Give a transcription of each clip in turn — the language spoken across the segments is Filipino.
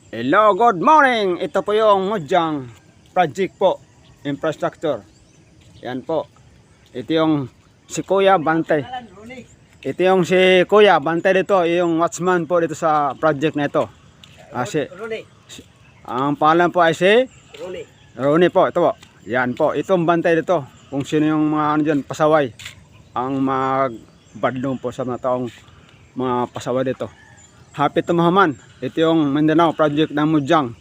Hello, good morning. Ito po yung Mojang project po, infrastructure. Yan po. Ito yung si Kuya Bantay. Ito yung si Kuya Bantay dito, yung watchman po dito sa project na ito. Ang pangalan po ay si Ronnie po. Ito po. Yan po. Itong bantay dito. Kung sino yung mga ano dyan, pasaway. Ang magbadlong po sa mga taong mga pasaway dito. Happy tumahaman. Ito yung Mindanao project ng Mojang.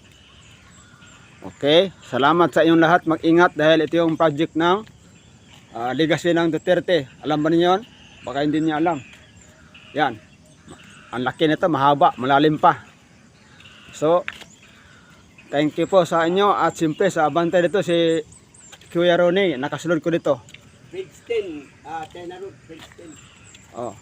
Okay, salamat sa inyong lahat. Mag-ingat dahil ito yung project ng legacy ng Duterte. Alam ba niyo yun? Baka hindi niyo alam. Yan. Ang laki nito, mahaba, malalim pa. So, thank you po sa inyo. At siyempre sa bantay dito si Kuya Ronnie. Nakasunod ko dito. Page 10, China Road, page 10. Oh.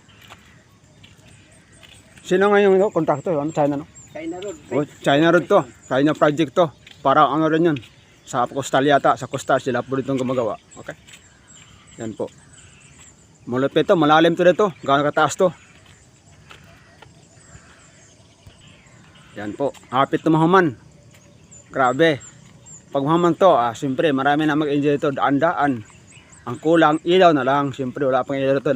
Sino nga yung kontraktor? Ano, China, no? China Road. Oh, China Road to. China project to. Para ano rin yun. Sa coastal yata. Sa coastal sila po ditong gumagawa. Okay. Yan po. Malupit to. Malalim to dito. Gano'ng kataas to. Yan po. Hapit tumahaman. Grabe. Pag mahaman to, siyempre marami na mag-enjoy ito. Daan-daan. Ang kulang, ilaw na lang. Siyempre wala pang ilaw ito.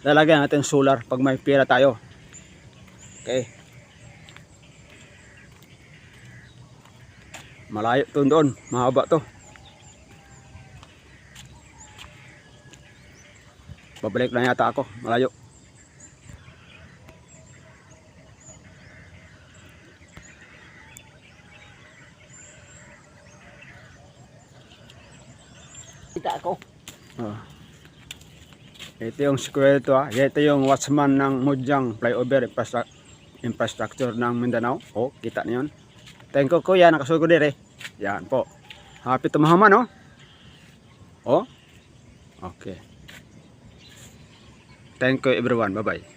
Lalagyan natin solar pag may pera tayo. Okay. Malayo to doon. Mahaba to. Babalik na yata ako. Malayo. Kita ako. Ito yung square ito ha. Ito yung watchman ng Mojang flyover infrastructure ng Mindanao. Oh, kita niyo yun. Thank you kuya. Nakasugo din eh. Yan po. Happy tumahaman, oh. Oh. Okay. Thank you everyone. Bye-bye.